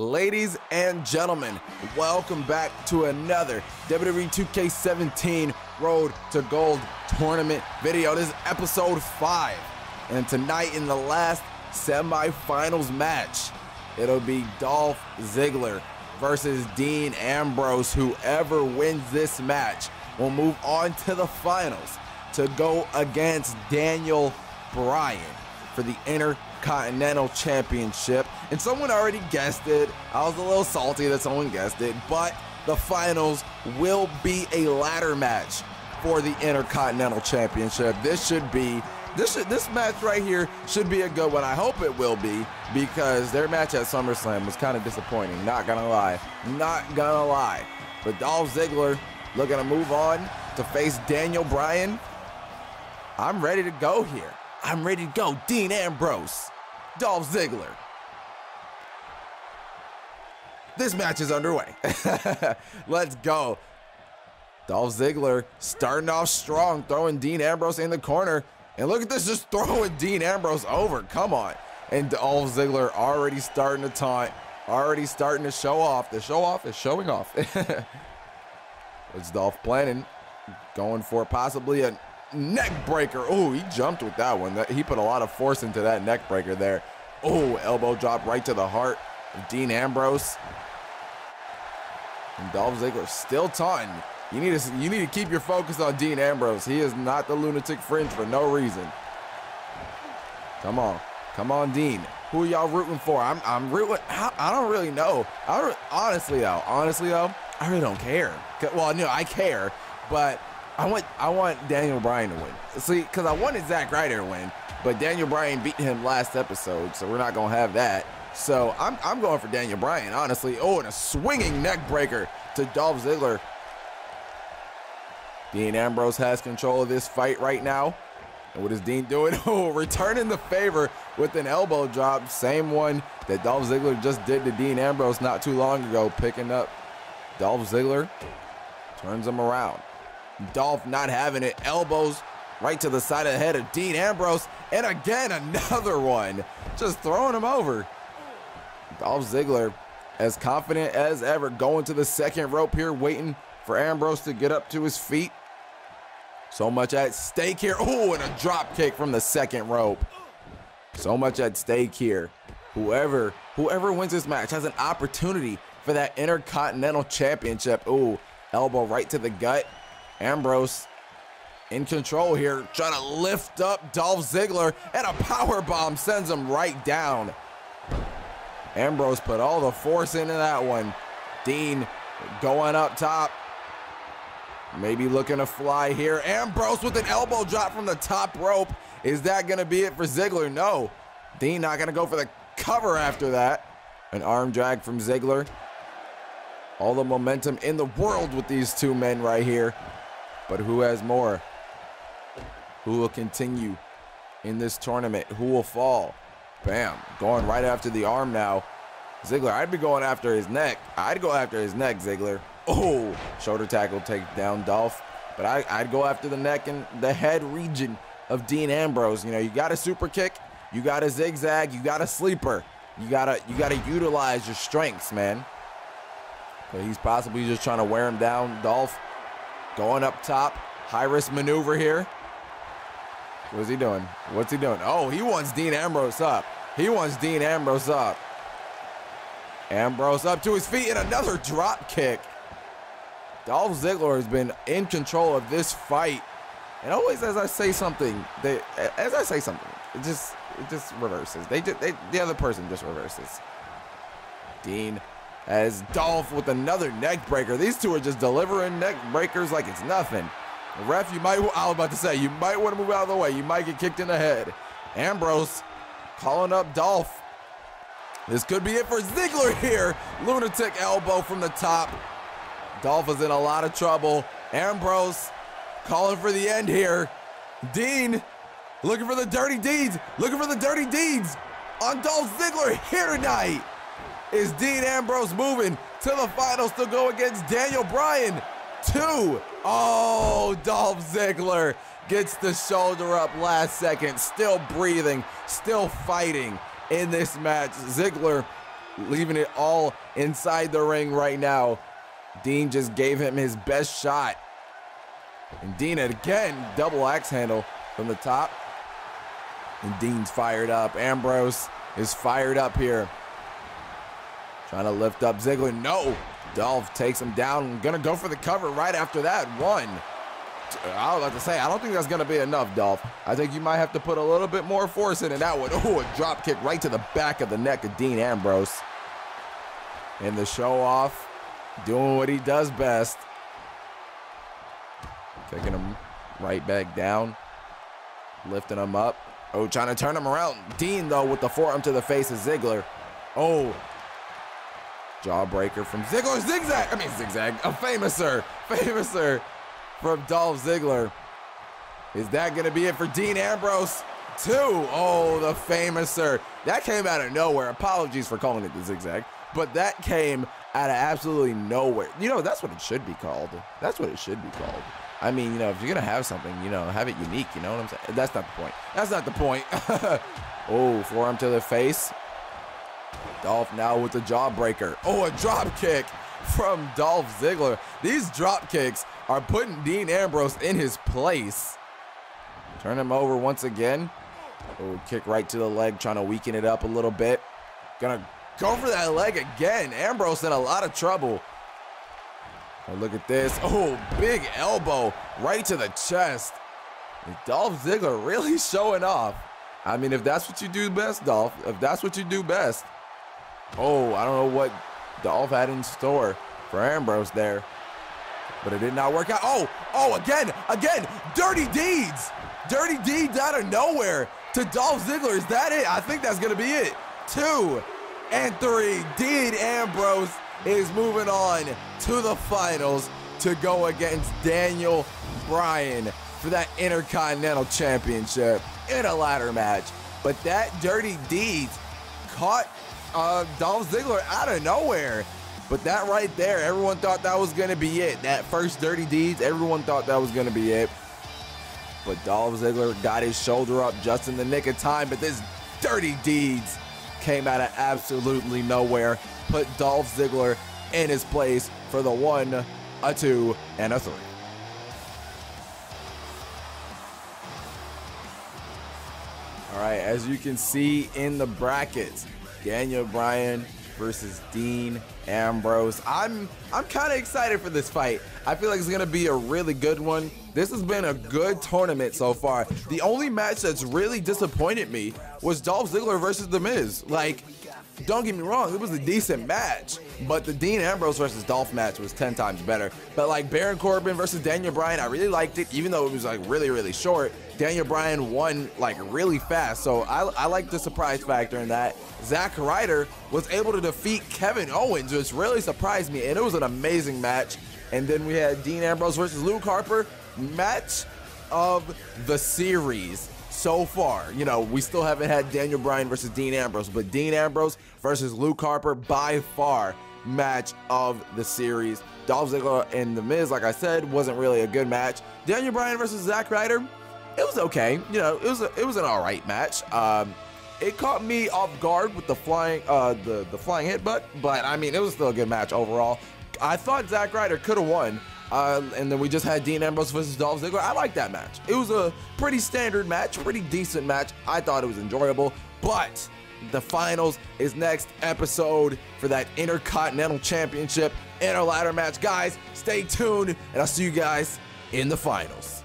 Ladies and gentlemen, welcome back to another WWE 2K17 Road to Gold tournament video. This is episode 5, and tonight in the last semi-finals match, it'll be Dolph Ziggler versus Dean Ambrose. Whoever wins this match will move on to the finals to go against Daniel Bryan for the Intercontinental Championship. And someone already guessed it. I was a little salty that someone guessed it, but the finals will be a ladder match for the Intercontinental Championship. This match right here should be a good one. I hope it will be, because their match at SummerSlam was kind of disappointing. Not gonna lie. But Dolph Ziggler looking to move on to face Daniel Bryan. I'm ready to go here. I'm ready to go. Dean Ambrose, Dolph Ziggler. This match is underway. Let's go. Dolph Ziggler starting off strong, throwing Dean Ambrose in the corner. And look at this, just throwing Dean Ambrose over. Come on. And Dolph Ziggler already starting to taunt, already starting to show off. The show off is showing off. What's Dolph planning? Going for possibly a neck breaker. Oh, he jumped with that one. He put a lot of force into that neck breaker there. Oh, elbow drop right to the heart of Dean Ambrose. And Dolph Ziggler still taunting. You need to keep your focus on Dean Ambrose. He is not the lunatic fringe for no reason. Come on, Dean. Who are y'all rooting for? I'm rooting. I don't really know. Honestly though, I really don't care. Well, no, I care, but I want Daniel Bryan to win. See, because I wanted Zack Ryder to win, but Daniel Bryan beat him last episode, so we're not gonna have that. So I'm going for Daniel Bryan, honestly. Oh, and a swinging neck breaker to Dolph Ziggler. Dean Ambrose has control of this fight right now. And what is Dean doing? Oh, returning the favor with an elbow drop. Same one that Dolph Ziggler just did to Dean Ambrose not too long ago. Picking up Dolph Ziggler. Turns him around. Dolph not having it. Elbows right to the side of the head of Dean Ambrose. And again, another one. Just throwing him over. Dolph Ziggler as confident as ever. Going to the second rope here. Waiting for Ambrose to get up to his feet. So much at stake here. Oh, and a drop kick from the second rope. So much at stake here. Whoever wins this match has an opportunity for that Intercontinental Championship. Oh, elbow right to the gut. Ambrose in control here, trying to lift up Dolph Ziggler, and a power bomb sends him right down. Ambrose put all the force into that one. Dean going up top. Maybe looking to fly here. Ambrose with an elbow drop from the top rope. Is that going to be it for Ziggler? No. Dean not going to go for the cover after that. An arm drag from Ziggler. All the momentum in the world with these two men right here. But who has more? Who will continue in this tournament? Who will fall? Bam. Going right after the arm now. Ziggler, I'd be going after his neck. I'd go after his neck, Ziggler. Oh, shoulder tackle take down Dolph. But I'd go after the neck and the head region of Dean Ambrose. You know, you got a super kick, you got a zigzag, you got a sleeper. You gotta utilize your strengths, man. But he's possibly just trying to wear him down. Dolph going up top. High risk maneuver here. What's he doing? What's he doing? Oh, he wants Dean Ambrose up. Ambrose up to his feet, and another drop kick. Dolph Ziggler has been in control of this fight. And always as I say something, it just reverses. The other person just reverses. Dean has Dolph with another neck breaker. These two are just delivering neck breakers like it's nothing. Ref, I was about to say, you might want to move out of the way. You might get kicked in the head. Ambrose calling up Dolph. This could be it for Ziggler here. Lunatic elbow from the top. Dolph is in a lot of trouble. Ambrose calling for the end here. Dean looking for the dirty deeds. On Dolph Ziggler here tonight. Is Dean Ambrose moving to the finals to go against Daniel Bryan? 2. Oh, Dolph Ziggler gets the shoulder up last second. Still breathing, still fighting in this match. Ziggler leaving it all inside the ring right now. Dean just gave him his best shot. And Dean again, double axe handle from the top. And Dean's fired up. Ambrose is fired up here. Trying to lift up Ziggler. No. Dolph takes him down. Gonna go for the cover right after that. One. I was about to say, I don't think that's gonna be enough, Dolph. I think you might have to put a little bit more force into that one. Oh, a drop kick right to the back of the neck of Dean Ambrose. And the show off, doing what he does best. Taking him right back down. Lifting him up. Oh, trying to turn him around. Dean, though, with the forearm to the face of Ziggler. Oh. Jawbreaker from Ziggler. Zigzag. A famouser. Famouser from Dolph Ziggler. Is that going to be it for Dean Ambrose? 2. Oh, the famouser. That came out of nowhere. Apologies for calling it the zigzag. But that came out of absolutely nowhere. You know, that's what it should be called. That's what it should be called. I mean, you know, if you're going to have something, you know, have it unique. You know what I'm saying? That's not the point. That's not the point. Oh, forearm to the face. Dolph now with the jawbreaker. Oh, a drop kick from Dolph Ziggler. These drop kicks are putting Dean Ambrose in his place. Turn him over once again. Oh, kick right to the leg, trying to weaken it up a little bit. Gonna go for that leg again. Ambrose in a lot of trouble. Oh, look at this. Oh, big elbow right to the chest. And Dolph Ziggler really showing off. I mean, if that's what you do best, Dolph, if that's what you do best. Oh, I don't know what Dolph had in store for Ambrose there, but it did not work out. Oh, again, dirty deeds. Dirty deeds out of nowhere to Dolph Ziggler. Is that it? I think that's going to be it. 2 and 3. Dean Ambrose is moving on to the finals to go against Daniel Bryan for that Intercontinental Championship in a ladder match. But that dirty deeds caught Dolph Ziggler out of nowhere. But that right there, everyone thought that was going to be it. That first dirty deeds, everyone thought that was going to be it. But Dolph Ziggler got his shoulder up just in the nick of time. But this dirty deeds came out of absolutely nowhere. Put Dolph Ziggler in his place for the 1, a 2, and a 3. All right, as you can see in the brackets, Daniel Bryan versus Dean Ambrose. I'm kind of excited for this fight. I feel like it's gonna be a really good one. This has been a good tournament so far. The only match that's really disappointed me was Dolph Ziggler versus The Miz. Like, don't get me wrong, it was a decent match, but the Dean Ambrose versus Dolph match was 10 times better. But like Baron Corbin versus Daniel Bryan, I really liked it, even though it was like really short. Daniel Bryan won like really fast, so I like the surprise factor in that. Zack Ryder was able to defeat Kevin Owens, which really surprised me, and it was an amazing match. And then we had Dean Ambrose versus Luke Harper, match of the series so far. You know, we still haven't had Daniel Bryan versus Dean Ambrose, but Dean Ambrose versus Luke Harper, by far match of the series. Dolph Ziggler and The Miz, like I said, wasn't really a good match. Daniel Bryan versus Zack Ryder, it was okay. You know, it was an all right match. It caught me off guard with the flying flying headbutt, but I mean, it was still a good match overall. I thought Zack Ryder could have won. And then we just had Dean Ambrose versus Dolph Ziggler. I like that match. It was a pretty standard match, pretty decent match. I thought it was enjoyable, but the finals is next episode for that Intercontinental Championship in a ladder match. Guys, stay tuned, and I'll see you guys in the finals.